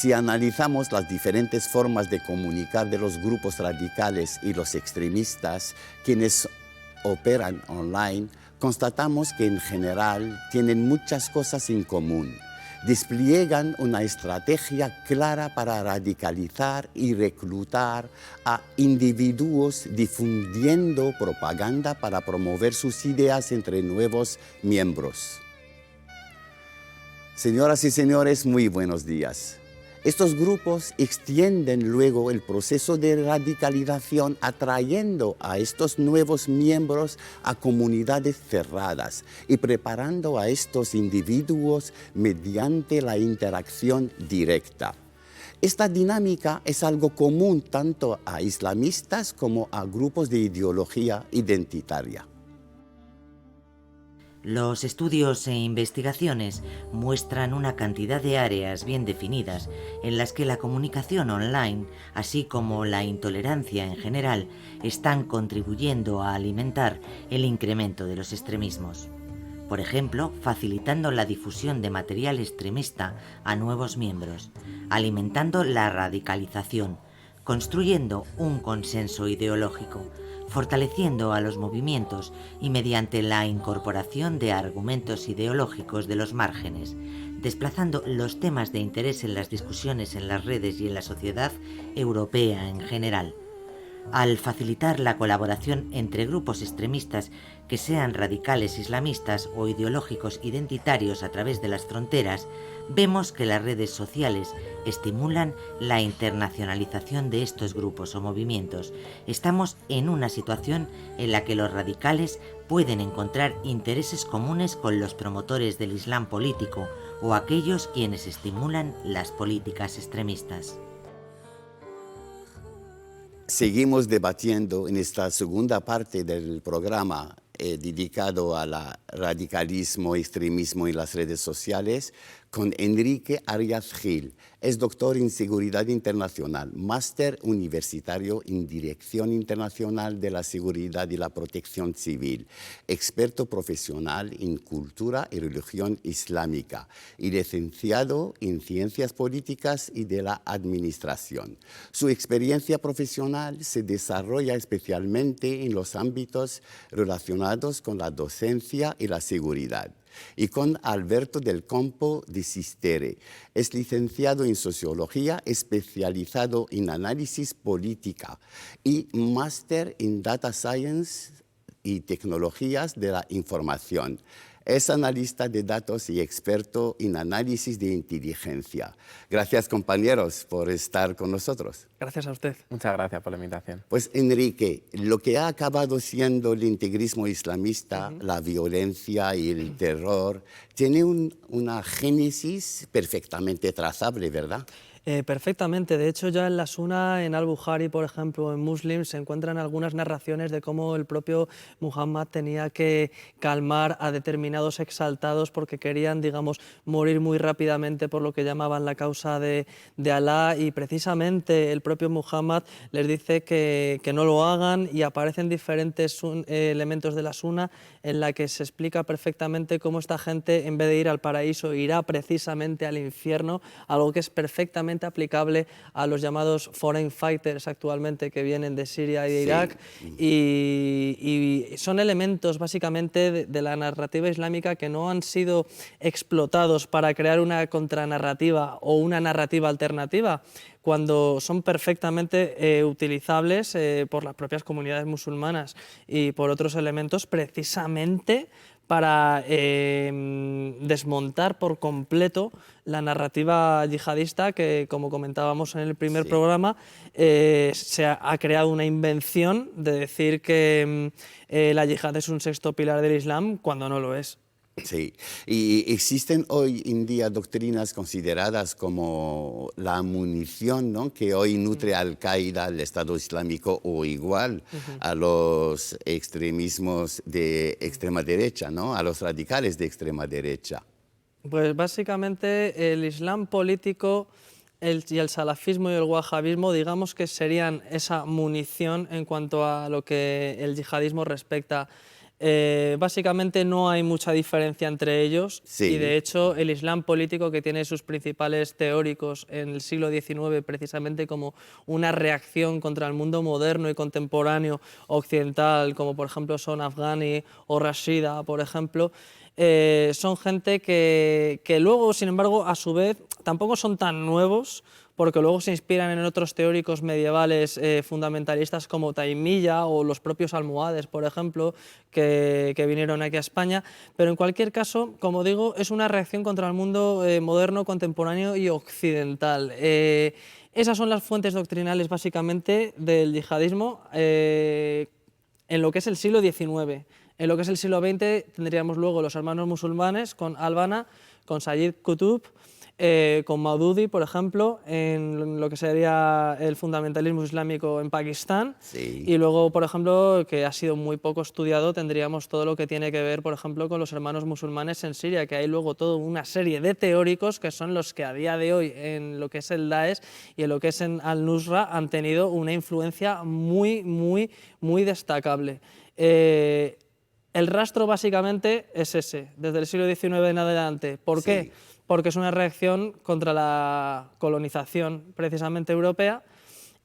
Si analizamos las diferentes formas de comunicar de los grupos radicales y los extremistas, quienes operan online, constatamos que en general tienen muchas cosas en común. Despliegan una estrategia clara para radicalizar y reclutar a individuos difundiendo propaganda para promover sus ideas entre nuevos miembros. Señoras y señores, muy buenos días. Estos grupos extienden luego el proceso de radicalización atrayendo a estos nuevos miembros a comunidades cerradas y preparando a estos individuos mediante la interacción directa. Esta dinámica es algo común tanto a islamistas como a grupos de ideología identitaria. Los estudios e investigaciones muestran una cantidad de áreas bien definidas en las que la comunicación online, así como la intolerancia en general, están contribuyendo a alimentar el incremento de los extremismos. Por ejemplo, facilitando la difusión de material extremista a nuevos miembros, alimentando la radicalización, construyendo un consenso ideológico, fortaleciendo a los movimientos y mediante la incorporación de argumentos ideológicos de los márgenes, desplazando los temas de interés en las discusiones en las redes y en la sociedad europea en general. Al facilitar la colaboración entre grupos extremistas que sean radicales islamistas o ideológicos identitarios a través de las fronteras, vemos que las redes sociales estimulan la internacionalización de estos grupos o movimientos. Estamos en una situación en la que los radicales pueden encontrar intereses comunes con los promotores del Islam político o aquellos quienes estimulan las políticas extremistas. Seguimos debatiendo en esta segunda parte del programa dedicado al radicalismo, extremismo en las redes sociales con Enrique Arias Gil. Es doctor en Seguridad Internacional, máster universitario en Dirección Internacional de la Seguridad y la Protección Civil, experto profesional en Cultura y Religión Islámica y licenciado en Ciencias Políticas y de la Administración. Su experiencia profesional se desarrolla especialmente en los ámbitos relacionados con la docencia y la seguridad. Y con Alberto del Campo de Sistere. Es licenciado en Sociología, especializado en Análisis Política y máster en Data Science y Tecnologías de la Información. Es analista de datos y experto en análisis de inteligencia. Gracias, compañeros, por estar con nosotros. Gracias a usted. Muchas gracias por la invitación. Pues, Enrique, lo que ha acabado siendo el integrismo islamista, la violencia y el terror, tiene una génesis perfectamente trazable, ¿verdad? Perfectamente. De hecho, ya en la Suna, en Al-Bukhari, por ejemplo, en Muslim, se encuentran algunas narraciones de cómo el propio Muhammad tenía que calmar a determinados exaltados porque querían, digamos, morir muy rápidamente por lo que llamaban la causa de Alá, y precisamente el propio Muhammad les dice que no lo hagan, y aparecen diferentes elementos de la Suna en la que se explica perfectamente cómo esta gente, en vez de ir al paraíso, irá precisamente al infierno, algo que es perfectamente aplicable a los llamados foreign fighters actualmente que vienen de Siria y de Irak, y son elementos básicamente de la narrativa islámica que no han sido explotados para crear una contranarrativa o una narrativa alternativa, cuando son perfectamente utilizables por las propias comunidades musulmanas y por otros elementos, precisamente para desmontar por completo la narrativa yihadista que, como comentábamos en el primer programa, se ha creado una invención de decir que la yihad es un sexto pilar del Islam cuando no lo es. Sí, y existen hoy en día doctrinas consideradas como la munición, ¿no?, que hoy nutre a Al-Qaeda, al Estado Islámico o igual a los extremismos de extrema derecha, ¿no?, a los radicales de extrema derecha. Pues básicamente el Islam político y el salafismo y el wahabismo, digamos que serían esa munición en cuanto a lo que el yihadismo respecta. Básicamente no hay mucha diferencia entre ellos Sí. y de hecho el Islam político, que tiene sus principales teóricos en el siglo XIX precisamente como una reacción contra el mundo moderno y contemporáneo occidental, como por ejemplo son Afghani o Rashida, por ejemplo, son gente que luego, sin embargo, a su vez tampoco son tan nuevos, porque luego se inspiran en otros teóricos medievales fundamentalistas como Taimilla o los propios almohades, por ejemplo, que vinieron aquí a España. Pero en cualquier caso, como digo, es una reacción contra el mundo moderno, contemporáneo y occidental. Esas son las fuentes doctrinales básicamente del yihadismo en lo que es el siglo XIX. En lo que es el siglo XX tendríamos luego los hermanos musulmanes con Al-Banna, con Sayyid Qutb, con Maududi, por ejemplo, en lo que sería el fundamentalismo islámico en Pakistán. Sí. Y luego, por ejemplo, que ha sido muy poco estudiado, tendríamos todo lo que tiene que ver, por ejemplo, con los hermanos musulmanes en Siria, que hay luego toda una serie de teóricos que son los que a día de hoy en lo que es el Daesh y en lo que es en Al-Nusra han tenido una influencia muy, muy, muy destacable. El rastro básicamente es ese, desde el siglo XIX en adelante. ¿Por qué? Porque es una reacción contra la colonización precisamente europea,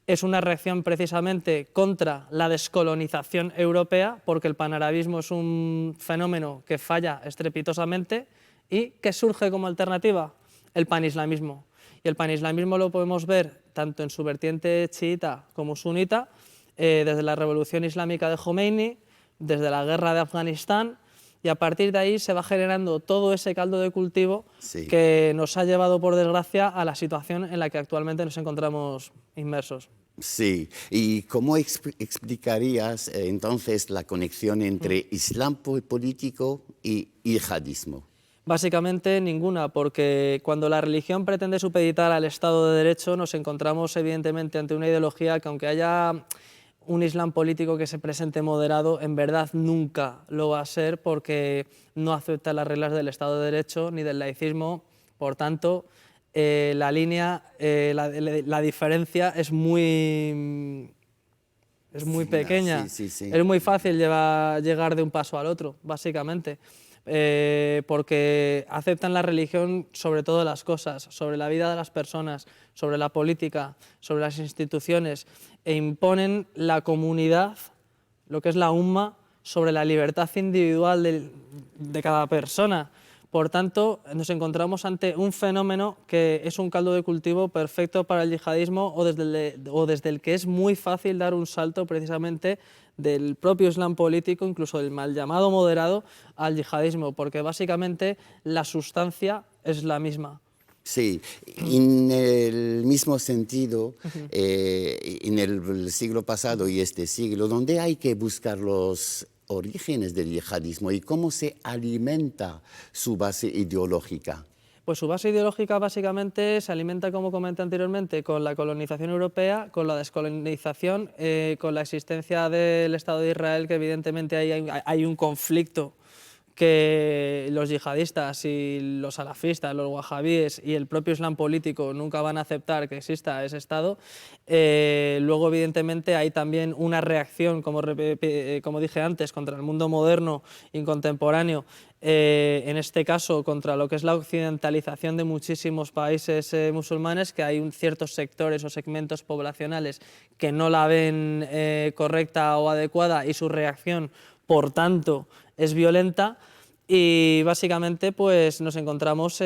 es una reacción precisamente contra la descolonización europea, porque el panarabismo es un fenómeno que falla estrepitosamente y que surge como alternativa el panislamismo. Y el panislamismo lo podemos ver tanto en su vertiente chiita como sunita, desde la revolución islámica de Jomeini, desde la guerra de Afganistán, y a partir de ahí se va generando todo ese caldo de cultivo que nos ha llevado, por desgracia, a la situación en la que actualmente nos encontramos inmersos. Sí, ¿y cómo explicarías entonces la conexión entre Islam político y yihadismo? Básicamente ninguna, porque cuando la religión pretende supeditar al Estado de Derecho nos encontramos evidentemente ante una ideología que, aunque haya un Islam político que se presente moderado, en verdad nunca lo va a ser, porque no acepta las reglas del Estado de Derecho ni del laicismo. Por tanto, la línea, la diferencia es muy pequeña. Es muy fácil llegar de un paso al otro, básicamente. Porque aceptan la religión sobre todas las cosas, sobre la vida de las personas, sobre la política, sobre las instituciones, e imponen la comunidad, lo que es la umma, sobre la libertad individual de cada persona. Por tanto, nos encontramos ante un fenómeno que es un caldo de cultivo perfecto para el yihadismo, o desde el que es muy fácil dar un salto precisamente del propio Islam político, incluso del mal llamado moderado, al yihadismo, porque básicamente la sustancia es la misma. Sí, en el mismo sentido, en el siglo pasado y este siglo, ¿dónde hay que buscar los orígenes del yihadismo y cómo se alimenta su base ideológica? Pues su base ideológica básicamente se alimenta, como comenté anteriormente, con la colonización europea, con la descolonización, con la existencia del Estado de Israel, que evidentemente hay un conflicto que los yihadistas y los salafistas, los wahabíes y el propio Islam político nunca van a aceptar que exista ese Estado. Luego, evidentemente, hay también una reacción, como dije antes, contra el mundo moderno y contemporáneo, en este caso contra lo que es la occidentalización de muchísimos países musulmanes, que hay ciertos sectores o segmentos poblacionales que no la ven correcta o adecuada, y su reacción, por tanto, es violenta. Y básicamente pues nos encontramos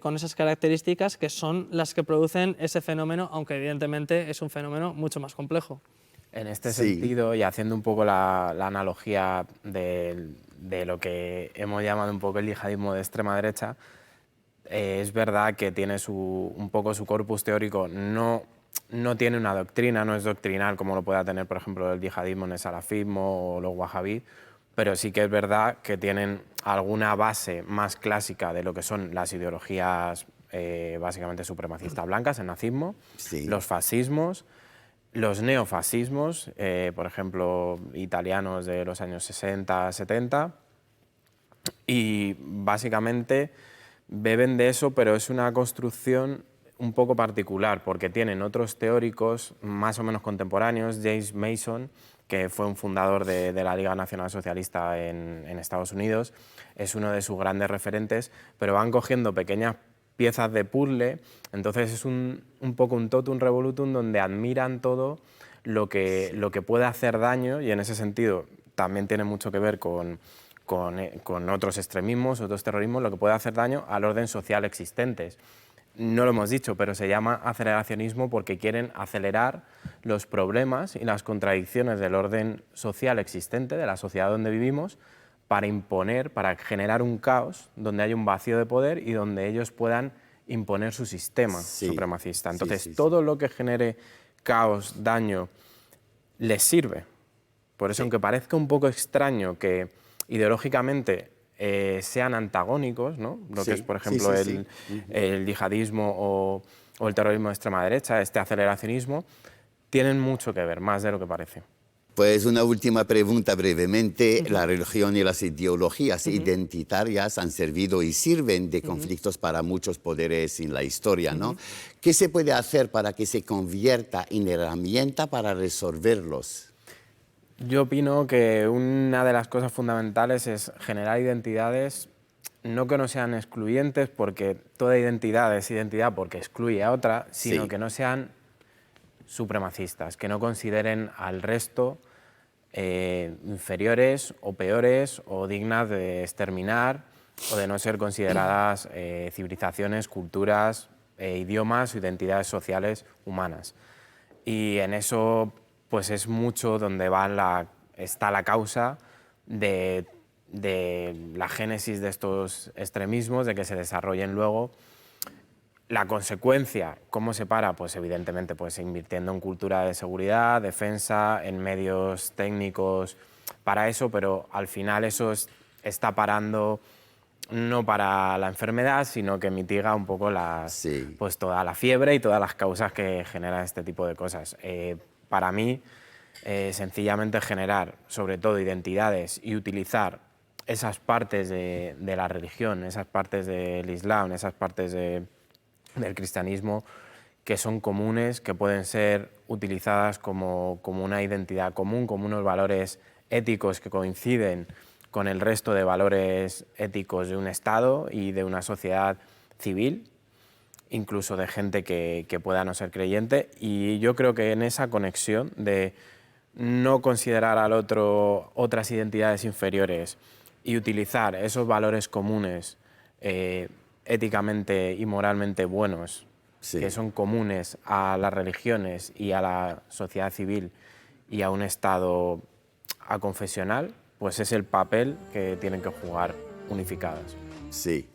con esas características que son las que producen ese fenómeno, aunque evidentemente es un fenómeno mucho más complejo. En este sentido, y haciendo un poco la analogía de lo que hemos llamado un poco el yihadismo de extrema derecha, es verdad que tiene un poco su corpus teórico, no tiene una doctrina, no es doctrinal como lo pueda tener, por ejemplo, el yihadismo en el salafismo o los wahabí, pero sí que es verdad que tienen alguna base más clásica de lo que son las ideologías básicamente supremacistas blancas, el nazismo, los fascismos, los neofascismos, por ejemplo, italianos de los años 60, 70, y básicamente beben de eso, pero es una construcción un poco particular porque tienen otros teóricos más o menos contemporáneos, James Mason, que fue un fundador de la Liga Nacional Socialista en Estados Unidos, es uno de sus grandes referentes, pero van cogiendo pequeñas piezas de puzzle, entonces es un poco un totum revolutum donde admiran todo lo que puede hacer daño, y en ese sentido también tiene mucho que ver con otros extremismos, otros terrorismos, lo que puede hacer daño al orden social existentes. No lo hemos dicho, pero se llama aceleracionismo porque quieren acelerar los problemas y las contradicciones del orden social existente, de la sociedad donde vivimos, para imponer, para generar un caos donde hay un vacío de poder y donde ellos puedan imponer su sistema supremacista. Entonces, todo lo que genere caos, daño, les sirve. Por eso, aunque parezca un poco extraño que ideológicamente sean antagónicos, ¿no? Lo que es, por ejemplo, el yihadismo o el terrorismo de extrema derecha, este aceleracionismo, tienen mucho que ver, más de lo que parece. Pues una última pregunta brevemente. La religión y las ideologías identitarias han servido y sirven de conflictos para muchos poderes en la historia, ¿no? ¿Qué se puede hacer para que se convierta en herramienta para resolverlos? Yo opino que una de las cosas fundamentales es generar identidades, no que no sean excluyentes, porque toda identidad es identidad porque excluye a otra, sino que no sean supremacistas, que no consideren al resto inferiores o peores o dignas de exterminar o de no ser consideradas civilizaciones, culturas, idiomas o identidades sociales humanas. Y en eso pues es mucho donde está la causa de la génesis de estos extremismos, de que se desarrollen luego. La consecuencia, ¿cómo se para? Pues evidentemente pues invirtiendo en cultura de seguridad, defensa, en medios técnicos para eso, pero al final eso está parando no para la enfermedad, sino que mitiga un poco pues toda la fiebre y todas las causas que generan este tipo de cosas. Para mí, sencillamente generar, sobre todo, identidades y utilizar esas partes de la religión, esas partes del Islam, esas partes del cristianismo que son comunes, que pueden ser utilizadas como una identidad común, como unos valores éticos que coinciden con el resto de valores éticos de un Estado y de una sociedad civil, incluso de gente que pueda no ser creyente. Y yo creo que en esa conexión de no considerar al otro otras identidades inferiores y utilizar esos valores comunes éticamente y moralmente buenos, que son comunes a las religiones y a la sociedad civil y a un Estado aconfesional, pues es el papel que tienen que jugar unificadas. Sí,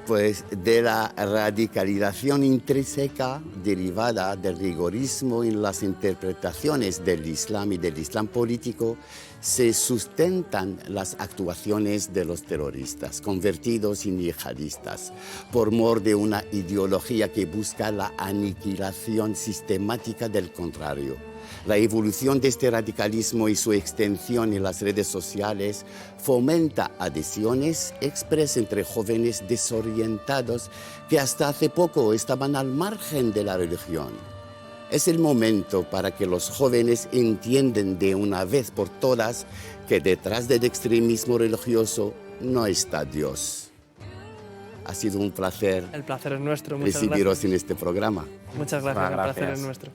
pues de la radicalización intrínseca derivada del rigorismo en las interpretaciones del Islam y del Islam político se sustentan las actuaciones de los terroristas convertidos en yihadistas por mor de una ideología que busca la aniquilación sistemática del contrario. La evolución de este radicalismo y su extensión en las redes sociales fomenta adhesiones expresas entre jóvenes desorientados que hasta hace poco estaban al margen de la religión. Es el momento para que los jóvenes entiendan de una vez por todas que detrás del extremismo religioso no está Dios. Ha sido un placer. El placer es nuestro. Muchas recibiros en este programa. Muchas gracias. El placer es nuestro.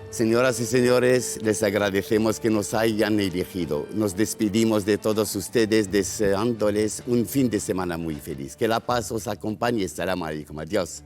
Señoras y señores, les agradecemos que nos hayan elegido. Nos despedimos de todos ustedes deseándoles un fin de semana muy feliz. Que la paz os acompañe. Salam alaikum. Adiós.